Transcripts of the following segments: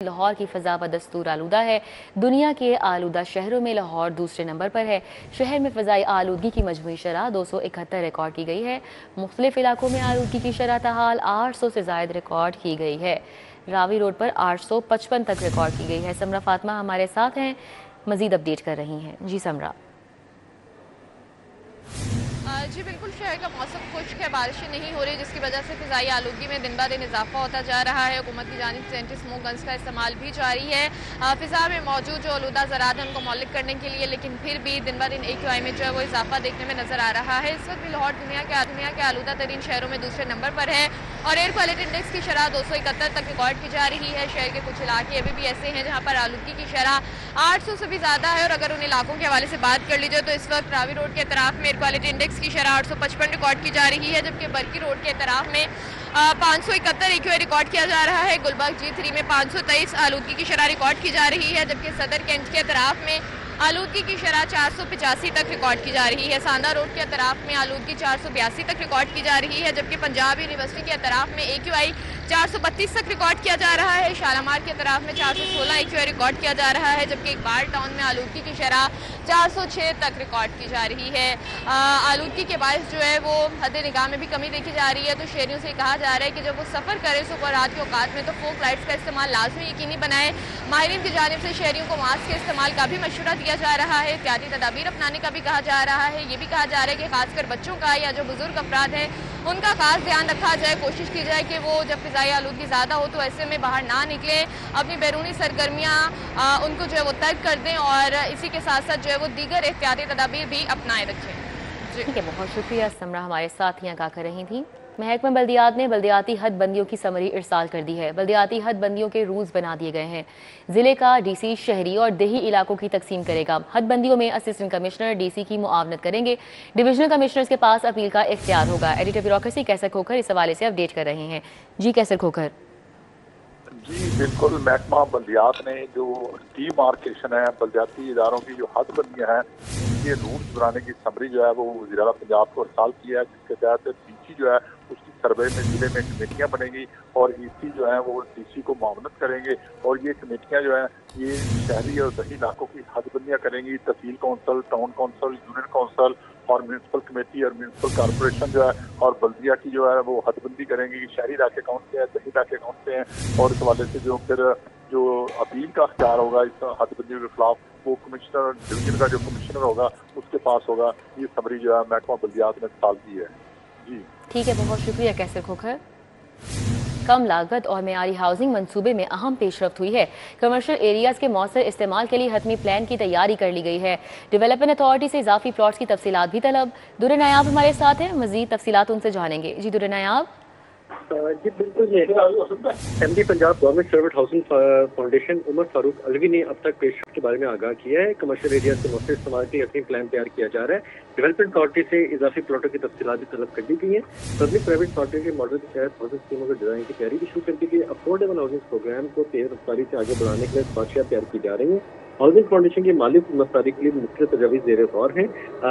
लाहौर की फ़ज़ा बदस्तूर आलूदा है। दुनिया के आलूदा शहरों में लाहौर दूसरे नंबर पर है। शहर में फ़ज़ाई आलूदगी की मजमूई शरह 271 रिकॉर्ड की गई है। मुख्तलिफ इलाकों में आलूदगी की शरह ताहाल 800 से ज़ायद रिकॉर्ड की गई है। रावी रोड पर 855 तक रिकॉर्ड की गई है। समरा फातिमा हमारे साथ हैं, मज़ीद अपडेट कर रही हैं। जी समरा। जी बिल्कुल, शहर का मौसम खुश्क है, बारिशें नहीं हो रही, जिसकी वजह से फ़िज़ाई आलूदगी में दिन ब दिन इजाफा होता जा रहा है। हुकूमत की जानिब से एंटी स्मोक गन्स का इस्तेमाल भी जारी है फ़िज़ा में मौजूद जो आलूदा ज़रात हैं उनको मौलिक करने के लिए, लेकिन फिर भी दिन ब दिन AQI में जो है वो इजाफा देखने में नजर आ रहा है। इस वक्त भी लाहौर दुनिया के आलूदा तरीन शहरों में दूसरे नंबर पर है और एयर क्वालिटी इंडेक्स की शरह 271 तक रिकॉर्ड की जा रही है। शहर के कुछ इलाके अभी भी ऐसे हैं जहाँ पर आलूदगी की शरह 800 से भी ज़्यादा है और अगर उन इलाकों के हवाले से बात कर लीजिए तो इस वक्त रावी रोड के तरफ में एयर क्वालिटी इंडेक्स की शरह 855 रिकॉर्ड की जा रही है, जबकि बरकी रोड के तरफ में 571 AQI रिकॉर्ड किया जा रहा है। गुलबर्ग G3 में 523 आलूदगी की शरह रिकॉर्ड की जा रही है, जबकि सदर कैंट के तरफ में आलूदगी की शरह 485 तक रिकॉर्ड की जा रही है। सांदा रोड के तरफ में आलूदगी 482 तक रिकॉर्ड की जा रही है, जबकि पंजाब यूनिवर्सिटी के तरफ में AQI 432 तक रिकॉर्ड किया जा रहा है। शालामार के तरफ में 416 AQI रिकॉर्ड किया जा रहा है, जबकि इकबाल टाउन में आलूदगी की शरह 406 तक रिकॉर्ड की जा रही है। आलूदगी के बायस जो है वो हद निगाह में भी कमी देखी जा रही है, तो शहरियों से कहा जा रहा है कि जब वो सफ़र करें सुबह रात के औकात में तो फोक लाइट्स का इस्तेमाल लाजमी यकीनी बनाए। माहिरीन की जानिब से शहरियों को मास्क के इस्तेमाल का भी मशवरा दिया जा रहा है, एहतियाती तदाबीर अपनाने का भी कहा जा रहा है। ये भी कहा जा रहा है कि खासकर बच्चों का या जो बुजुर्ग अफराद हैं उनका खास ध्यान रखा जाए, कोशिश की जाए कि वो जब फ़िज़ाई आलूदगी ज़्यादा हो तो ऐसे में बाहर ना निकले, अपनी बैरूनी सरगर्मियाँ उनको जो है वो तर्क कर दें और इसी के साथ साथ जो है वो दीगर एहतियाती तदाबीर भी अपनाए रखें। ठीक है, बहुत शुक्रिया समरा हमारे साथ यहाँ आकर रही थी। महकमा बल्दियात ने बल्दियाती हद बंदियों की समरी इरसाल कर दी है। बल्दियाती हद बंदियों के रूल्स बना दिए गए हैं। जिले का DC शहरी और देही इलाकों की तकसीम करेगा। हद बंदियों में असिस्टेंट कमिश्नर DC की मुआवनत करेंगे। डिविजनल कमिश्नर्स के पास अपील का इख्तियार होगा। एडिटर ब्यूरोक्रेसी कैसर खोखर इस हवाले से अपडेट कर रहे हैं। जी कैसर खोखर। जी बिल्कुल, महकमा बल्दियात ने जो डीमार्केशन है, बल्दियाती इदारों की जो हद बंदियाँ हैं उनके रूल्स बनाने की समरी जो है वो वज़ीर आला पंजाब को इरसाल किया है, जिसके तहत DC जो है उसकी सर्वे में जिले में कमेटियाँ बनेंगी और EC जो है वो DC को मुआवनत करेंगे और ये कमेटियाँ जो है ये शहरी और दही इलाकों की हदबंदियाँ करेंगी। Tehsil council, town council, union council और म्यूनसिपल कमेटी और म्यूनसिपल कॉरपोरेशन जो है और बल्दिया की जो है वो हदबंदी करेंगी कि शहरी इलाके कौन से हैं, दही इलाके कौन से हैं और इस हवाले से जो फिर जो अपील का अख्तियार होगा इस हदबंदी के खिलाफ वो कमिश्नर डिवीजन का जो कमिश्नर होगा उसके पास होगा। ये समरी जो है महकमा बल्दियात ने इरसाल की है। जी ठीक है, बहुत शुक्रिया कैसर खोखर। कम लागत और मेयारी हाउसिंग मंसूबे में अहम पेशरफ्त हुई है। कमर्शियल एरियाज के मौसर इस्तेमाल के लिए हतमी प्लान की तैयारी कर ली गई है। डेवलपमेंट अथॉरिटी से इजाफी प्लॉट्स की तफसीलात भी तलब। दुर्रे नायाब हमारे साथ हैं, मजीद तफसीलात उनसे जानेंगे। जी दुर्रे नायाब। जी बिल्कुल, MD Punjab government servant housing foundation Umar Farooq Alvi ने अब तक पेशरफ्त के बारे में आगाह किया है। कमर्शियल एरिया के मौसर इस्तेमाल के लिए प्लान तैयार किया जा रहा है। डेवलपमेंट अथॉरिटी से इजाफी प्लॉटों की तफसीलात भी तलब कर दी गई है। पब्लिक प्राइवेट पार्टनर के मॉडल के तहत हाउसिंग स्कीमों के डिजाइन की तैयारी भी शुरू कर दी गई। अफोर्डेबल हाउसिंग प्रोग्राम को तेज रफ्तारी से आगे बढ़ाने के लिए सिफारिशें तैयार की जा रही हैं। हाउसिंग फाउंडेशन के माली मसारी के लिए मुख्य तजावीज़ ज़ेर गौर हैं।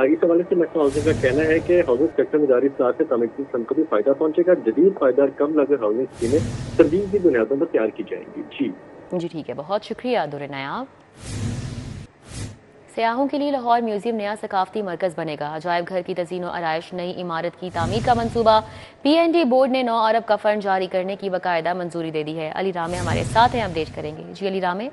इस हवाले से महकमा हाउसिंग का कहना है कि हाउसिंग सेक्टर में जारी इस्लाह से तामीराती फंड को भी फायदा पहुंचेगा। जदीद पायदार कम लागत हाउसिंग स्कीमें तरजीह की बुनियादों पर तैयार की जाएंगी। जी ठीक है, बहुत शुक्रिया दुर्रे नायाब। सयाहों के लिए लाहौर म्यूजियम नया सकाफती मरकज बनेगा। अजायब घर की तज़ीन और आराइश, नई इमारत की तामीर का मंसूबा। PND बोर्ड ने 9 अरब का फंड जारी करने की बाकायदा मंजूरी दे दी है। अली रामे हमारे साथ हैं, अपडेट करेंगे। जी अली रामे।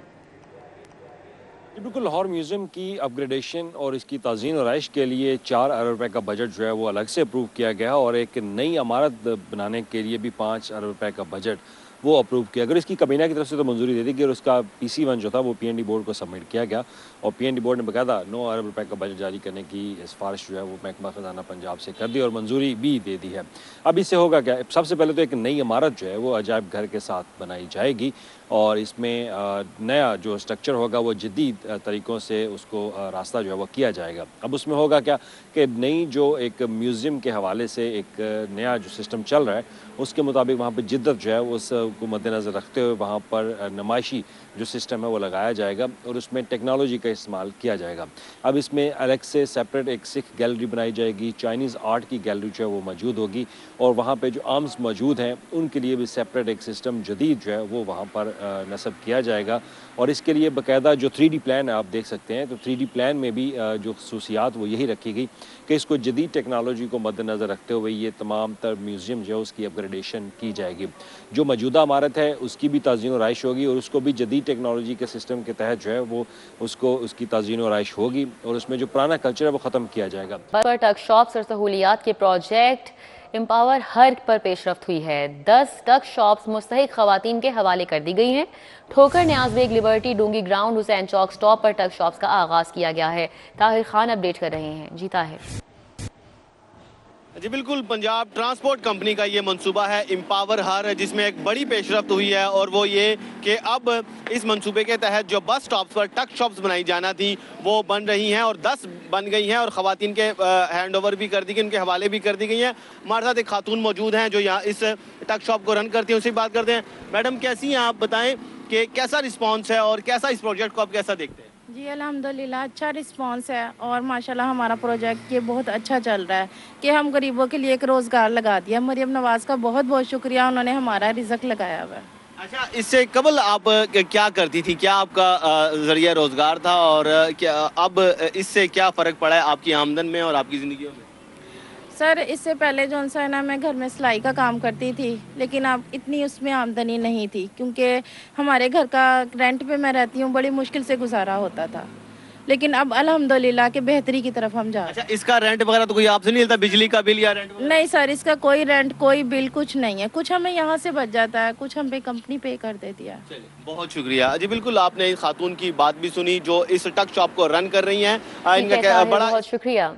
बिल्कुल, लाहौर म्यूज़ियम की अपग्रेडेशन और इसकी तज़ीन और आराइश के लिए 4 अरब रुपए का बजट जो है वो अलग से अप्रूव किया गया और एक नई इमारत बनाने के लिए भी 5 अरब रुपए का बजट वो अप्रूव किया। अगर इसकी कबीना की तरफ से तो मंजूरी दे दी गई और उसका PC1 जो था वो PND बोर्ड को सबमिट किया गया और PND बोर्ड ने बाकायदा 9 अरब रुपए का बजट जारी करने की सिफारिश जो है वो महकमा खजाना पंजाब से कर दी और मंजूरी भी दे दी है। अब इससे होगा क्या, सबसे पहले तो एक नई इमारत जो है वो अजायब घर के साथ बनाई जाएगी और इसमें नया जो स्ट्रक्चर होगा वो जदीद तरीक़ों से उसको रास्ता जो है वो किया जाएगा। अब उसमें होगा क्या कि नई जो एक म्यूज़ियम के हवाले से एक नया जो सिस्टम चल रहा है उसके मुताबिक वहाँ पर जिद्दत जो है उसको मद्देनज़र रखते हुए वहाँ पर नुमाइशी जो सिस्टम है वो लगाया जाएगा और उसमें टेक्नोलॉजी का इस्तेमाल किया जाएगा। अब इसमें अलग से सेपरेट एक सिख गैलरी बनाई जाएगी, चाइनीज़ आर्ट की गैलरी जो है वो मौजूद होगी और वहाँ पे जो आर्म्स मौजूद हैं उनके लिए भी सेपरेट एक सिस्टम जदीद जो है वो वहाँ पर नस्ब किया जाएगा और इसके लिए बाकायदा जो 3D प्लान आप देख सकते हैं, तो 3D प्लान में भी जो खसूसियात वो यही रखी गई कि इसको जदीद टेक्नोलॉजी को मद्देनज़र रखते हुए ये तमाम तर म्यूज़ियम जो है उसकी अपग्रेडेशन की जाएगी। जो मौजूदा इमारत है उसकी भी ताज़ीन व राइश होगी और उसको भी जदीद टेक्नोलॉजी के सिस्टम के तहत जो है वो उसकी ताज़ीन व राइश होगी और उसमें जो पुराना कल्चर है वो ख़त्म किया जाएगा। टक शॉप्स और सहूलियात के प्रोजेक्ट एम्पावर हर पर पेशरफ्त हुई है। 10 टक शॉप्स मुस्तहिक खवातीन के हवाले कर दी गई हैं। ठोकर न्याज बेग लिबर्टी डूंगी ग्राउंड हुसैन चौक स्टॉप पर टक शॉप्स का आगाज़ किया गया है। ताहिर खान अपडेट कर रहे हैं। जी ताहिर। जी बिल्कुल, पंजाब ट्रांसपोर्ट कंपनी का ये मंसूबा है एम्पावर हर, जिसमें एक बड़ी पेशरफ्त हुई है और वो ये कि अब इस मंसूबे के तहत जो बस स्टॉप्स पर टक शॉप्स बनाई जाना थी वो बन रही हैं और 10 बन गई हैं और ख़वातीन के हैंड ओवर भी कर दी गई, उनके हवाले भी कर दी गई हैं। हमारे साथ एक खातून मौजूद हैं जो यहाँ इस टक शॉप को रन करती हैं, उनसे बात करते हैं। मैडम कैसी हैं आप, बताएँ कि कैसा रिस्पॉन्स है और कैसा इस प्रोजेक्ट को आप कैसा देखते हैं? जी अल्हम्दुलिल्लाह अच्छा रिस्पांस है और माशाल्लाह हमारा प्रोजेक्ट ये बहुत अच्छा चल रहा है कि हम गरीबों के लिए एक रोज़गार लगा दिया। मरियम नवाज़ का बहुत बहुत शुक्रिया, उन्होंने हमारा रिज़्क लगाया हुआ है। अच्छा, इससे कबल आप क्या करती थी, क्या आपका जरिया रोज़गार था और क्या अब इससे क्या फ़र्क पड़ा है आपकी आमदन में और आपकी ज़िंदगी में? सर इससे पहले जो है ना मैं घर में सिलाई का काम करती थी, लेकिन अब इतनी उसमें आमदनी नहीं थी क्योंकि हमारे घर का रेंट पे मैं रहती हूँ, बड़ी मुश्किल से गुजारा होता था। लेकिन अब अल्हम्दुलिल्लाह के बेहतरी की तरफ हम जा रहे हैं। अच्छा, इसका रेंट वगैरह तो कोई आपसे नहीं लेता, बिजली का बिल या रेंट? नहीं सर, इसका कोई रेंट कोई बिल कुछ नहीं है, कुछ हमें यहाँ से बच जाता है, कुछ हम पे कंपनी पे कर देती है। बहुत शुक्रिया जी। बिल्कुल, आपने इस खातून की बात भी सुनी जो इस टक शॉप को रन कर रही हैं। इनका बड़ा बहुत शुक्रिया।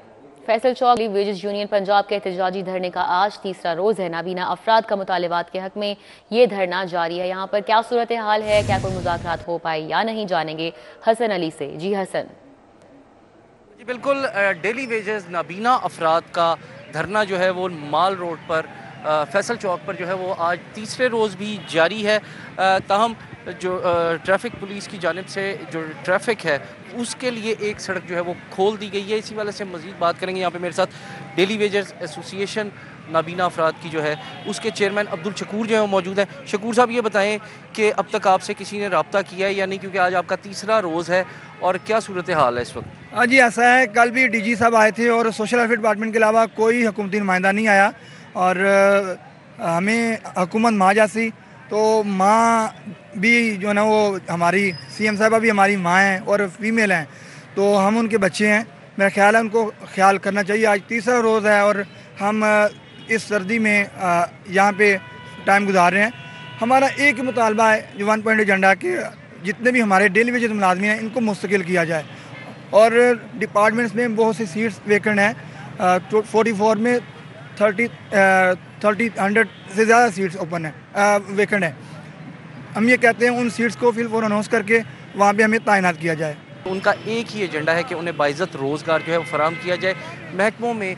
फैसल चौक वेजेस यूनियन पंजाब के एहतजाजी धरने का आज तीसरा रोज है। नाबीना अफराद का मुतालिबात के हक में ये धरना जारी है। यहाँ पर क्या सूरत हाल है, क्या कोई मुज़ाकरात हो पाए या नहीं, जानेंगे हसन अली से। जी हसन। जी बिल्कुल, डेली वेजेस नाबीना अफराद का धरना जो है वो माल रोड पर फैसल चौक पर जो है वो आज तीसरे रोज़ भी जारी है। ताहम जो ट्रैफिक पुलिस की जानिब से जो ट्रैफिक है उसके लिए एक सड़क जो है वो खोल दी गई है। इसी वाले से मज़ीद बात करेंगे। यहाँ पे मेरे साथ डेली वेजर्स एसोसिएशन नाबीना अफराद की जो है उसके चेयरमैन अब्दुल शकूर जो है वो मौजूद हैं। शकूर साहब, ये बताएं कि अब तक आपसे किसी ने रब्ता किया है या नहीं, क्योंकि आज आपका तीसरा रोज़ है, और क्या सूरत हाल है इस वक्त? हाँ जी, ऐसा है, कल भी DG साहब आए थे और सोशल वेलफेयर डिपार्टमेंट के अलावा कोई हुकूमती नुमाइंदा नहीं आया और हमें हुकूमत माँ जैसी, तो माँ भी जो है ना वो हमारी CM साहबा भी हमारी माँ हैं और फीमेल हैं, तो हम उनके बच्चे हैं। मेरा ख्याल है उनको ख्याल करना चाहिए। आज तीसरा रोज़ है और हम इस सर्दी में यहाँ पे टाइम गुजार रहे हैं। हमारा एक ही मुतालबा है जो 1 पॉइंट एजेंडा के जितने भी हमारे डेली वेजेस मुलाजमीन हैं इनको मुस्तकिल किया जाए और डिपार्टमेंट्स में बहुत सी सीट्स वेकेंट हैं। 44 में 100 से ज़्यादा सीट्स ओपन है, वेकेंट है। हम ये कहते हैं उन सीट्स को फिल फॉर अनाउंस करके वहाँ पे हमें तैनात किया जाए। उनका एक ही एजेंडा है कि उन्हें बाइज़्ज़त रोज़गार जो है वो फराहम किया जाए। महकमों में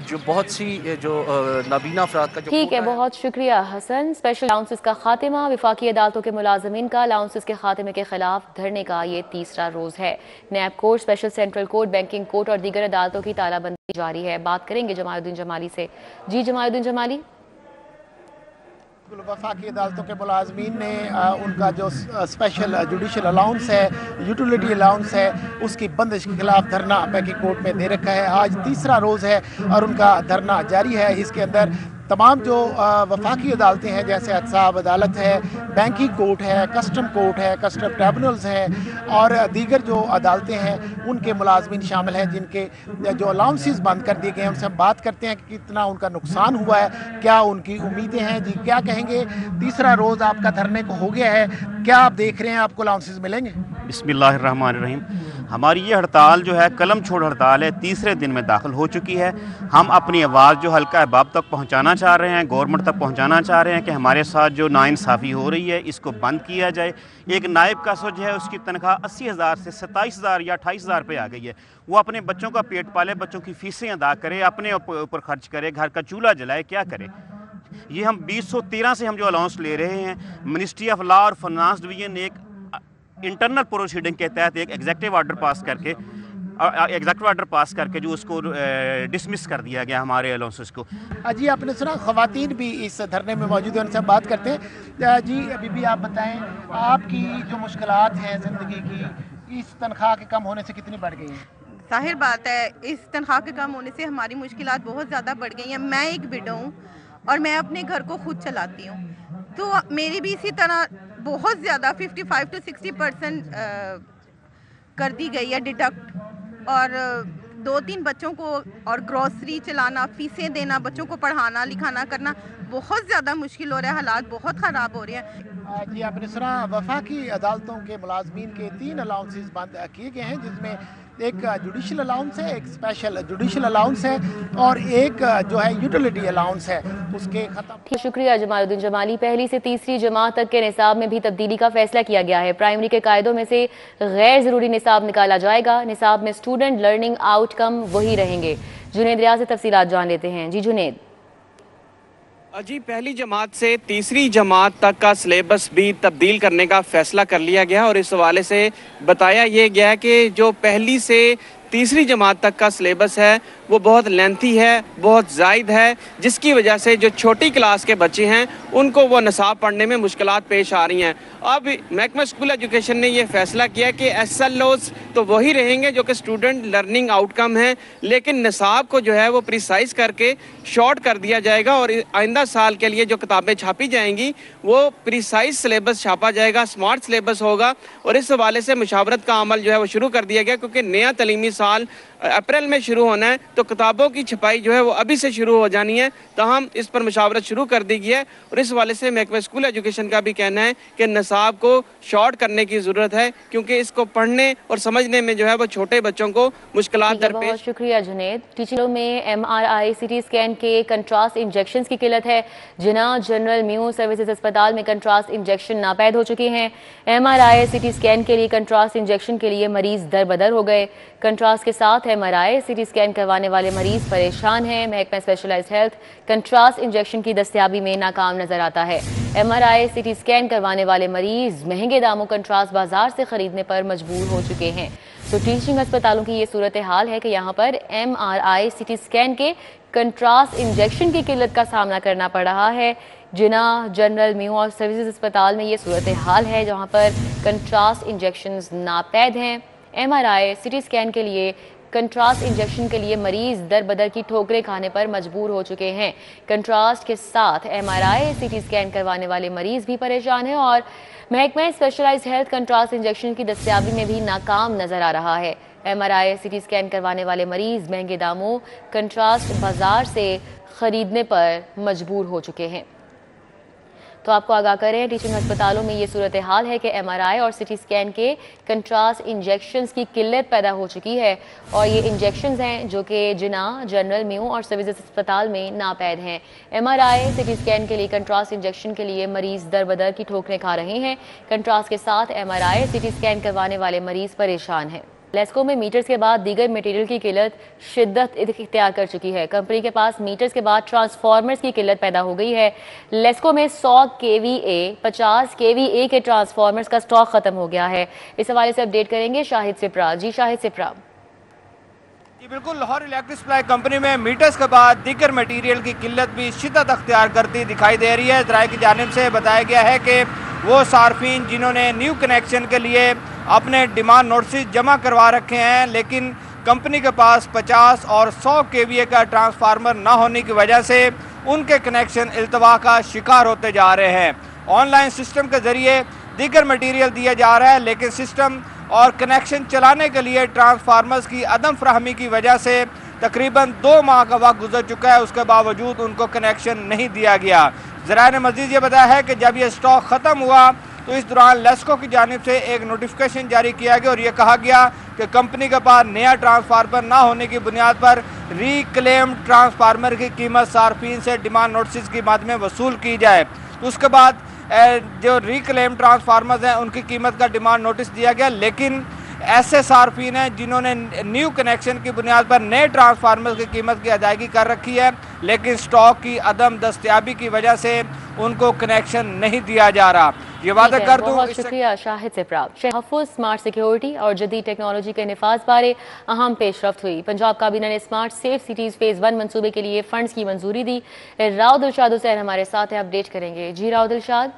जो बहुत सी जो नाबीना अफराद का जो ठीक है, बहुत शुक्रिया हसन। स्पेशल अलाउंसेस का खात्मा, विफाकी अदालतों के मुलाजमीन का अलाउंसेस के खात्मे के खिलाफ धरने का ये तीसरा रोज़ है। NAB court, special central court, banking court और दीगर अदालतों की तालाबंदी जारी है। बात करेंगे जमालुद्दीन जमाली से। जी जमालुद्दीन जमाली। वफाकी अदालतों के मुलाजमीन ने उनका जो स्पेशल जुडिशल अलाउंस है, यूटिलिटी अलाउंस है, उसकी बंदिश के खिलाफ धरना बैंकिंग कोर्ट में दे रखा है। आज तीसरा रोज़ है और उनका धरना जारी है। इसके अंदर तमाम जो वफाकी अदालतें हैं जैसे एहतसाब अदालत है, बैंकिंग कोर्ट है, कस्टम कोर्ट है, कस्टम ट्रिब्यूनल्स हैं और दीगर जो अदालतें हैं उनके मुलाजमीन शामिल हैं जिनके जो अलाउंसेस बंद कर दिए गए हैं। उनसे हम बात करते हैं कि कितना उनका नुकसान हुआ है, क्या उनकी उम्मीदें हैं। जी क्या कहेंगे, तीसरा रोज़ आपका धरने को हो गया है, क्या आप देख रहे हैं आपको अलाउंसेस मिलेंगे? बिस्मिल्लाहिर्रहमानिर्रहीम। हमारी ये हड़ताल जो है कलम छोड़ हड़ताल है, तीसरे दिन में दाखिल हो चुकी है। हम अपनी आवाज़ जो हल्का अहबाब तक पहुंचाना चाह रहे हैं, गवर्नमेंट तक पहुंचाना चाह रहे हैं कि हमारे साथ जो नाइंसाफ़ी हो रही है इसको बंद किया जाए। एक नायब का जो है उसकी तनख्वाह 80,000 से 27,000 या 28,000 पे आ गई है। वो अपने बच्चों का पेट पाले, बच्चों की फ़ीसें अदा करे, अपने ऊपर खर्च करे, घर का चूल्हा जलाए, क्या करे। ये हम 2013 से हम जो अलाउंस ले रहे हैं, मिनिस्ट्री ऑफ लॉ और फाइनेंस डिवीज़न ने एक इंटरनल प्रोसीडिंग के तहत एक एग्जेक्टिव ऑर्डर पास करके एग्जीक्यूटिव ऑर्डर पास करके जो उसको डिसमिस कर दिया गया हमारे अलाउंसेस को। जी आपने सुना, ख़वातीन भी इस धरने में मौजूद हैं, उनसे हम बात करते हैं। जी अभी भी आप बताएं, आपकी जो मुश्किलात हैं ज़िंदगी की इस तनख्वाह के कम होने से कितनी बढ़ गई हैं? जाहिर बात है, इस तनख्वाह के कम होने से हमारी मुश्किलात बहुत ज़्यादा बढ़ गई हैं। मैं एक विडो हूँ और मैं अपने घर को खुद चलाती हूँ, तो मेरी भी इसी तरह बहुत ज़्यादा 55 to 60% कर दी गई है डिडक्ट, और 2-3 बच्चों को और ग्रॉसरी चलाना, फीसें देना, बच्चों को पढ़ाना लिखाना करना बहुत ज़्यादा मुश्किल हो रहा है, हालात बहुत ख़राब हो रहे हैं। जी आपने सुना, वफाकी अदालतों के मुलाजमीन के 3 अलाउंसेस बंद किए गए हैं, जिसमें एक जुडिशल अलाउंस है, एक स्पेशल जुडिशल अलाउंस है और एक जो है यूटिलिटी अलाउंस है, उसके खत्म। शुक्रिया जमालुद्दीन जमाली। पहली से तीसरी जमात तक के निसाब में भी तब्दीली का फैसला किया गया है। प्राइमरी के कायदों में से गैर ज़रूरी निसाब निकाला जाएगा। निसाब में स्टूडेंट लर्निंग आउटकम वही रहेंगे। जुनेद रियाज से तफसीलात जान लेते हैं। जी जुनेद। जी पहली जमात से तीसरी जमात तक का सिलेबस भी तब्दील करने का फैसला कर लिया गया और इस हवाले से बताया ये गया है कि जो पहली से तीसरी जमात तक का सिलेबस है वो बहुत लेंथी है, बहुत ज़ायद है, जिसकी वजह से जो छोटी क्लास के बच्चे हैं उनको वो निसाब पढ़ने में मुश्किलात पेश आ रही हैं। अब महकमा स्कूल एजुकेशन ने ये फैसला किया कि SLOs तो वही रहेंगे जो कि स्टूडेंट लर्निंग आउटकम हैं, लेकिन निसाब को जो है वो प्रिसाइज करके शॉर्ट कर दिया जाएगा और आइंदा साल के लिए जो किताबें छापी जाएंगी वो प्रिसाइज सिलेबस छापा जाएगा, स्मार्ट सिलेबस होगा। और इस हवाले से मुशावरत का अमल जो है वो शुरू कर दिया गया, क्योंकि नया तलीमी साल अप्रैल में शुरू होना है तो किताबों की छपाई जो है वो अभी से शुरू हो जानी है। ताहम इस पर मुशावरत शुरू कर दी गई है और इस हवाले से महकमा स्कूल एजुकेशन का भी कहना है कि निसाब को शॉर्ट करने की ज़रूरत है, क्योंकि इसको पढ़ने और समझने में जो है वो छोटे बच्चों को मुश्किलात दरपेश। बहुत शुक्रिया जुनेद। टीचरों में MRI CT स्कैन के कंट्रास्ट इंजेक्शन की किल्लत है। जिना जनरल म्यू सर्विसेज अस्पताल में कंट्रास्ट इंजेक्शन नापैद हो चुके हैं। MRI CT स्कैन के लिए कंट्रास्ट इंजेक्शन के लिए मरीज दर बदर हो गए। कंट्रास्ट के साथ MRI CT स्कैन करवाने वाले मरीज परेशान हैं। महकमा स्पेशलाइज्ड हेल्थ कंट्रास्ट इंजेक्शन की दस्तयाबी में नाकाम नजर आता है। MRI CT स्कैन करवाने वाले मरीज महंगे दामों कंट्रास्ट बाजार से खरीदने पर मजबूर हो चुके हैं। तो टीचिंग अस्पतालों की ये सूरत हाल है कि यहाँ पर MRI CT स्कैन के कंट्रास्ट इंजेक्शन की किल्लत का सामना करना पड़ रहा है। जिना जनरल म्यू और सर्विसेज अस्पताल में ये सूरत हाल है जहाँ पर कंट्रास्ट इंजेक्शन नापैद हैं। MRI CT स्कैन के लिए कंट्रास्ट इंजेक्शन के लिए मरीज दर बदर की ठोकरें खाने पर मजबूर हो चुके हैं। कंट्रास्ट के साथ MRI CT स्कैन करवाने वाले मरीज भी परेशान हैं और महकमा स्पेशलाइज्ड हेल्थ कंट्रास्ट इंजेक्शन की दस्तयाबी में भी नाकाम नजर आ रहा है। MRI CT स्कैन करवाने वाले मरीज महंगे दामों कंट्रास्ट बाजार से खरीदने पर मजबूर हो चुके हैं। तो आपको आगाह करें, टीचिंग अस्पतालों में ये सूरत हाल है कि MRI और CT स्कैन के कंट्रास्ट इंजेक्शंस की किल्लत पैदा हो चुकी है और ये इंजेक्शंस हैं जो कि जिना जनरल म्यू और सर्विसेज अस्पताल में नापैद हैं। MRI CT स्कैन के लिए कंट्रास्ट इंजेक्शन के लिए मरीज दर बदर की ठोकरें खा रहे हैं। कंट्रास्ट के साथ MRI CT स्कैन करवाने वाले मरीज परेशान हैं। लेस्को में मीटर्स के बाद दीगर मटेरियल की किल्लत शिद्दत इख्तियार कर चुकी है। कंपनी के पास मीटर्स के बाद ट्रांसफार्मर्स की किल्लत पैदा हो गई है। लेस्को में 100 kVA 50 kVA के ट्रांसफार्मर्स का स्टॉक खत्म हो गया है। इस हवाले से अपडेट करेंगे शाहिद सिप्रा। जी शाहिद सिप्रा। जी बिल्कुल, लाहौर इलेक्ट्रिक सप्लाई कंपनी में मीटर्स के बाद दीगर मटीरियल की किल्लत भी शिद्दत अख्तियार करती दिखाई दे रही है। ज़राए की जानिब से बताया गया है कि वो सार्फिन जिन्होंने न्यू कनेक्शन के लिए अपने डिमांड नोटिस जमा करवा रखे हैं, लेकिन कंपनी के पास 50 और 100 kVA का ट्रांसफार्मर ना होने की वजह से उनके कनेक्शन इल्तवा का शिकार होते जा रहे हैं। ऑनलाइन सिस्टम के ज़रिए दीगर मटीरियल दिया जा रहा है, लेकिन सिस्टम और कनेक्शन चलाने के लिए ट्रांसफार्मर्स की अदम फ्राहमी की वजह से तकरीबन 2 माह का वक्त गुजर चुका है, उसके बावजूद उनको कनेक्शन नहीं दिया गया। ज़राए ने मज़ीद ये बताया है कि जब ये स्टॉक ख़त्म हुआ तो इस दौरान लेस्को की जानिब से एक नोटिफिकेशन जारी किया गया और ये कहा गया कि कंपनी के पास नया ट्रांसफार्मर ना होने की बुनियाद पर रीक्लेम ट्रांसफार्मर की कीमत सार्फिन से डिमांड नोटिस की मद में वसूल की जाए। तो उसके बाद जो रिक्लेम ट्रांसफार्मर्स हैं उनकी कीमत का डिमांड नोटिस दिया गया, लेकिन ऐसे सार्फिन हैं जिन्होंने न्यू कनेक्शन की बुनियाद पर नए ट्रांसफार्मर की कीमत की अदायगी कर रखी है, लेकिन स्टॉक की अदम दस्तयाबी की वजह से उनको कनेक्शन नहीं दिया जा रहा। ये वादा कर दूं। बहुत शुक्रिया शाहिद से प्राप्त। तहफ़्फ़ुज़, स्मार्ट सिक्योरिटी और जदीद टेक्नोलॉजी के निफाज बारे अहम पेशरफ्त हुई। पंजाब काबीना ने स्मार्ट सेफ सिटीज़ फेज़ 1 मनसूबे के लिए फंड्स की मंजूरी दी। राव दिलशाद हुसैन हमारे साथ है, अपडेट करेंगे। जी राव दिलशाद।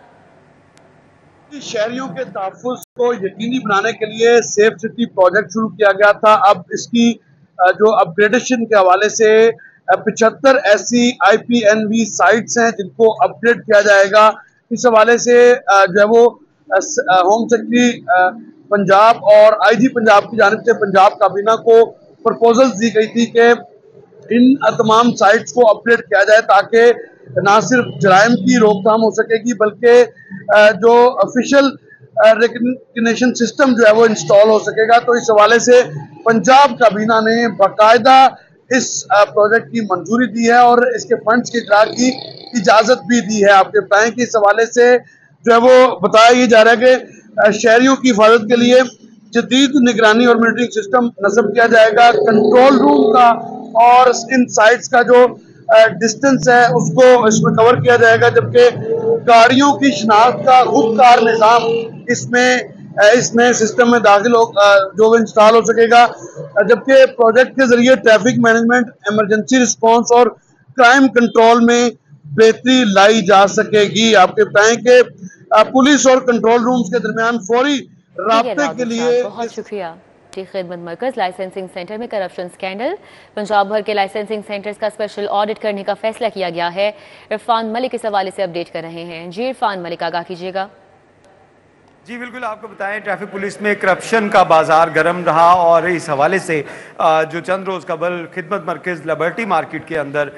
शहरियों के तहफ़्फ़ुज़ को यकीनी बनाने के लिए सेफ सिटी प्रोजेक्ट शुरू किया गया था। अब इसकी जो अपग्रेडेशन के हवाले से 75 ऐसी IPNV साइट्स हैं जिनको अपग्रेड किया जाएगा। इस हवाले से जो है वो होम सेक्रेटरी पंजाब और IG पंजाब की जानिब से पंजाब काबीना को प्रपोजल्स दी गई थी कि इन तमाम साइट्स को अपग्रेड किया जाए ताकि ना सिर्फ जराइम की रोकथाम हो सकेगी बल्कि जो ऑफिशियल रिकग्निशन सिस्टम जो है वो इंस्टॉल हो सकेगा। तो इस हवाले से पंजाब काबीना ने बाकायदा इस प्रोजेक्ट की मंजूरी दी है और इसके फंड्स की इजरा की इजाजत भी दी है। आपके बताएं कि इस हवाले से जो है वो बताया ये जा रहा है कि शहरियों की हिफाजत के लिए जदीद निगरानी और मॉनिटरिंग सिस्टम नस्ब किया जाएगा। कंट्रोल रूम का और इन साइट्स का जो डिस्टेंस है उसको इसमें कवर किया जाएगा, जबकि गाड़ियों की शिनाख्त का खुदकार निज़ाम इसमें सिस्टम में दाखिल हो जो इंस्टॉल हो सकेगा। जबकि प्रोजेक्ट के जरिए ट्रैफिक मैनेजमेंट, इमरजेंसी रिस्पांस और क्राइम कंट्रोल में बेहतरी लाई जा सकेगी। आपके बताएं कि पुलिस और कंट्रोल रूम्स के दरमियान फौरी राब्ते के लिए बहुत शुक्रिया। खिदमत मरकज लाइसेंसिंग सेंटर में करप्शन स्कैंडल। पंजाब भर के लाइसेंसिंग सेंटर्स का स्पेशल ऑडिट करने का फैसला किया गया है। इरफान मलिक इस हवाले से अपडेट कर रहे हैं। जी इरफान मलिक, आगाह कीजिएगा। जी बिल्कुल, आपको बताएं ट्रैफिक पुलिस में करप्शन का बाजार गर्म रहा और इस हवाले से जो चंद रोज़ कबल खिदमत मरकज़ लिबर्टी मार्केट के अंदर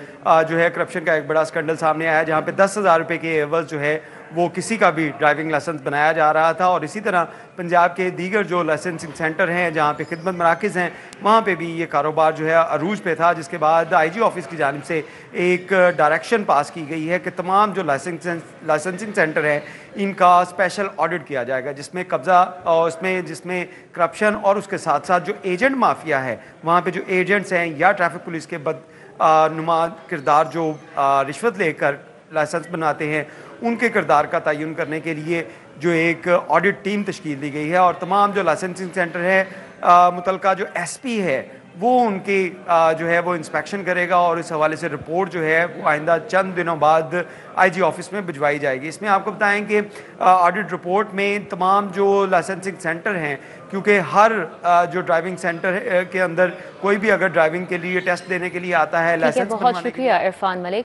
जो है करप्शन का एक बड़ा स्कैंडल सामने आया, जहाँ पे 10,000 रुपये के एवज जो है वो किसी का भी ड्राइविंग लाइसेंस बनाया जा रहा था। और इसी तरह पंजाब के दीगर जो लाइसेंसिंग सेंटर हैं जहाँ पे खिदमत मराकज़ हैं वहाँ पे भी ये कारोबार जो है अरूज पे था, जिसके बाद IG ऑफिस की जानिब से एक डायरेक्शन पास की गई है कि तमाम जो लाइसेंसिंग सेंटर हैं इनका स्पेशल ऑडिट किया जाएगा, जिसमें कब्ज़ा और जिसमें करप्शन और उसके साथ साथ जो एजेंट माफिया है वहाँ पे जो एजेंट्स हैं या ट्रैफिक पुलिस के बदनुमा किरदार जो रिश्वत लेकर लाइसेंस बनाते हैं उनके किरदार का तयन करने के लिए जो एक ऑडिट टीम तश्कील दी गई है। और तमाम जो लाइसेंसिंग सेंटर है मुतलका जो SP है वो उनकी जो है वो इंस्पेक्शन करेगा और इस हवाले से रिपोर्ट जो है वो आइंदा चंद दिनों बाद IG ऑफिस में भिजवाई जाएगी। इसमें आपको बताएं कि ऑडिट रिपोर्ट में तमाम जो लाइसेंसिंग सेंटर हैं, क्योंकि हर जो ड्राइविंग सेंटर के अंदर कोई भी अगर ड्राइविंग के लिए टेस्ट देने के लिए आता है लाइसेंस, बहुत शुक्रिया इरफान मलिक।